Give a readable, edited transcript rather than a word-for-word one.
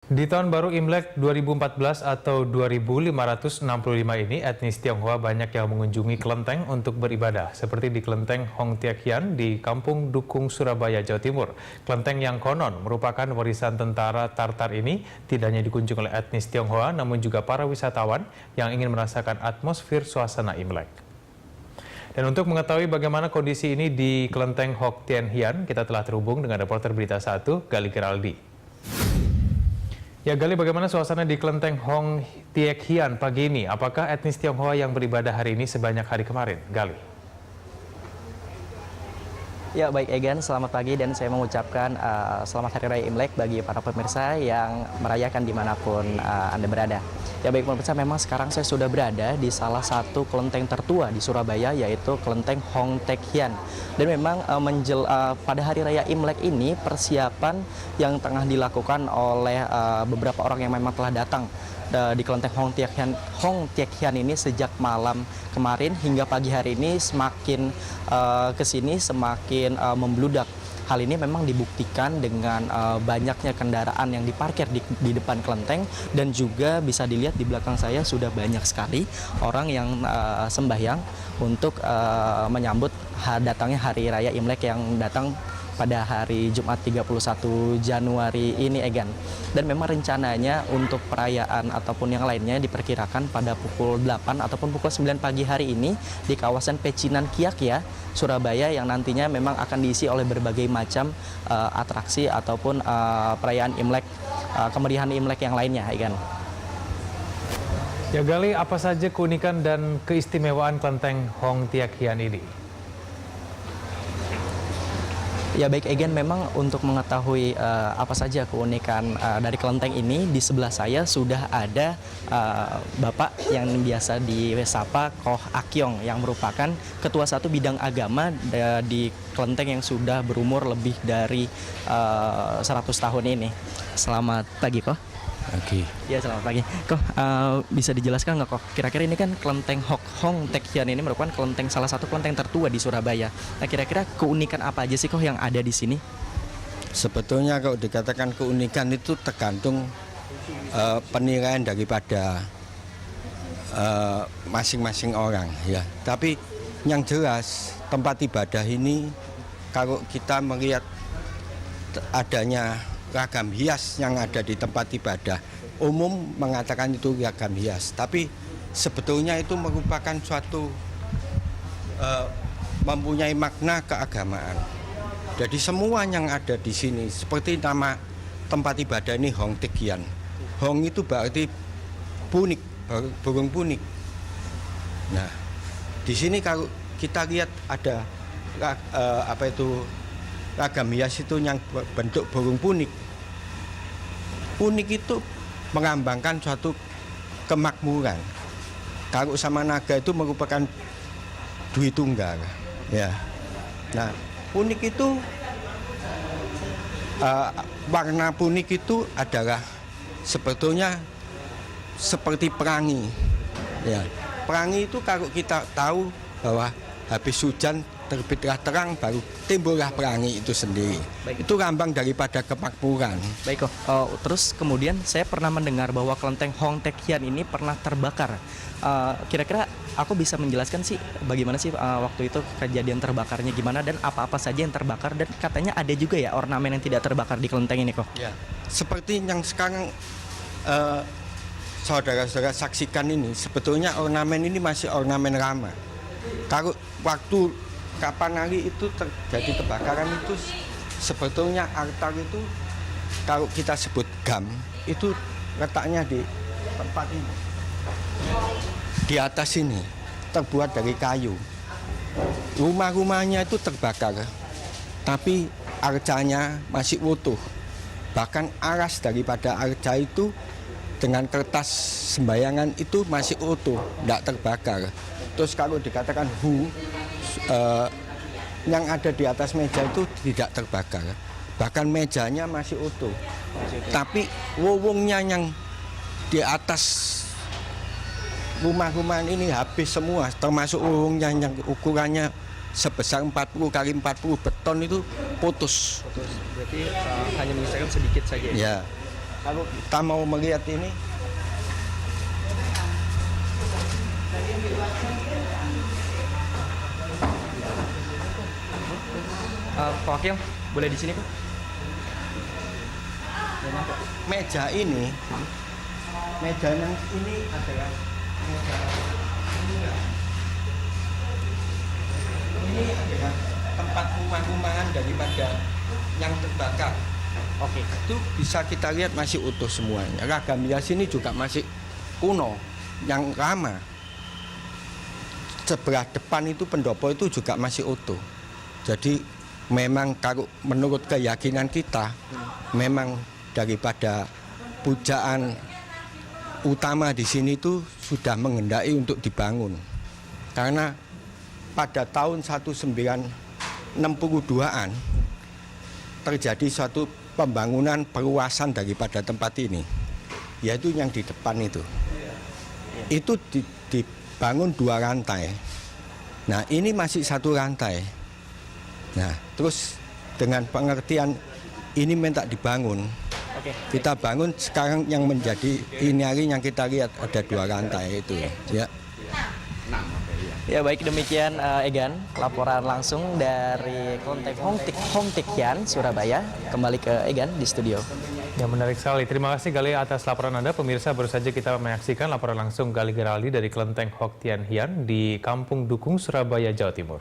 Di tahun baru Imlek 2014 atau 2565 ini, etnis Tionghoa banyak yang mengunjungi kelenteng untuk beribadah, seperti di kelenteng Hong Teak Hian di Kampung Dukung, Surabaya, Jawa Timur. Kelenteng yang konon merupakan warisan tentara Tartar ini tidak hanya dikunjungi oleh etnis Tionghoa, namun juga para wisatawan yang ingin merasakan atmosfer suasana Imlek. Dan untuk mengetahui bagaimana kondisi ini di kelenteng Hong Teak Hian, kita telah terhubung dengan reporter Berita 1, Gali Geraldi. Ya Gali, bagaimana suasana di kelenteng Hong Teak Hian pagi ini? Apakah etnis Tionghoa yang beribadah hari ini sebanyak hari kemarin? Gali. Ya baik Egan, selamat pagi dan saya mengucapkan selamat Hari Raya Imlek bagi para pemirsa yang merayakan dimanapun Anda berada. Ya baik pemirsa, memang sekarang saya sudah berada di salah satu kelenteng tertua di Surabaya, yaitu kelenteng Hong Teak Hian. Dan memang pada Hari Raya Imlek ini persiapan yang tengah dilakukan oleh beberapa orang yang memang telah datang di kelenteng Hong Teak Hian ini sejak malam kemarin hingga pagi hari ini semakin kesini semakin membludak. Hal ini memang dibuktikan dengan banyaknya kendaraan yang diparkir di depan kelenteng, dan juga bisa dilihat di belakang saya sudah banyak sekali orang yang sembahyang untuk menyambut datangnya Hari Raya Imlek yang datang pada hari Jumat 31 Januari ini, Egan. Dan memang rencananya untuk perayaan ataupun yang lainnya diperkirakan pada pukul 8 ataupun pukul 9 pagi hari ini di kawasan Pecinan Kiak ya, Surabaya, yang nantinya memang akan diisi oleh berbagai macam atraksi ataupun perayaan Imlek, kemeriahan Imlek yang lainnya, Egan. Ya Gali, apa saja keunikan dan keistimewaan kelenteng Hong Teak Hian ini? Ya baik Egan, memang untuk mengetahui apa saja keunikan dari kelenteng ini, di sebelah saya sudah ada Bapak yang biasa disapa Koh Akyong, yang merupakan Ketua Satu Bidang Agama di kelenteng yang sudah berumur lebih dari 100 tahun ini. Selamat pagi Koh. Oke. Ya selamat pagi. Koh, bisa dijelaskan nggak Koh? Kira-kira ini kan kelenteng Hong Teak Hian ini merupakan salah satu kelenteng tertua di Surabaya. Nah kira-kira keunikan apa aja sih Koh yang ada di sini? Sebetulnya kalau dikatakan keunikan itu tergantung penilaian daripada masing-masing orang ya. Tapi yang jelas tempat ibadah ini, kalau kita melihat adanya ragam hias yang ada di tempat ibadah, umum mengatakan itu ragam hias, tapi sebetulnya itu merupakan suatu mempunyai makna keagamaan. Jadi semua yang ada di sini, seperti nama tempat ibadah ini Hong Teak Hian. Hong itu berarti punik, burung punik. Nah, di sini kalau kita lihat ada ragam hias itu yang bentuk burung punik. Punik itu melambangkan suatu kemakmuran. Kalau sama naga itu merupakan dwi tunggal, ya. Nah, punik itu warna punik itu adalah sebetulnya seperti pelangi, ya. Pelangi itu kalau kita tahu bahwa habis hujan terbitlah terang, baru timbullah pelangi itu sendiri. Baik. Itu lambang daripada kemakmuran. Baik kok. Terus kemudian saya pernah mendengar bahwa kelenteng Hong Teak Hian ini pernah terbakar. Kira-kira aku bisa menjelaskan sih bagaimana sih waktu itu kejadian terbakarnya gimana dan apa-apa saja yang terbakar, dan katanya ada juga ya ornamen yang tidak terbakar di kelenteng ini kok. Ya. Seperti yang sekarang saudara-saudara saksikan ini, sebetulnya ornamen ini masih ornamen lama. Kalau waktu kapan hari itu terjadi kebakaran itu, sebetulnya altar itu kalau kita sebut gam itu letaknya di tempat ini, di atas ini, terbuat dari kayu. Rumah-rumahnya itu terbakar, tapi arcanya masih utuh. Bahkan aras daripada arca itu dengan kertas sembayangan itu masih utuh, tidak terbakar. Terus kalau dikatakan yang ada di atas meja itu tidak terbakar, bahkan mejanya masih utuh. Tapi wowongnya yang di atas rumah-rumah ini habis semua, termasuk wowongnya yang ukurannya sebesar 40 kali 40 beton itu putus. Berarti hanya menyisakan sedikit saja ya? Ya. Kalau kita mau melihat ini, Pak Wakil, boleh di sini Pak? meja ini adalah meja ini adalah tempat rumah-rumahan daripada yang terbakar. Oke. Itu bisa kita lihat masih utuh semuanya. Ragam hias ini juga masih kuno, yang lama. Sebelah depan itu pendopo itu juga masih utuh. Jadi memang kalau menurut keyakinan kita, memang daripada pujaan utama di sini itu sudah menghendaki untuk dibangun. Karena pada tahun 1962-an terjadi suatu pembangunan perluasan daripada tempat ini, yaitu yang di depan itu. Itu dibangun 2 rantai. Nah, ini masih 1 rantai. Nah, terus dengan pengertian ini minta dibangun. Oke. Kita bangun sekarang yang menjadi ini hari yang kita lihat ada 2 rantai itu. Ya. Ya baik, demikian Egan, laporan langsung dari Kelenteng Hong Tekian, Surabaya. Kembali ke Egan di studio. Ya, menarik sekali. Terima kasih Gali atas laporan Anda. Pemirsa, baru saja kita menyaksikan laporan langsung Gali Geraldi dari Kelenteng Hok Tian Hian di Kampung Dukung, Surabaya, Jawa Timur.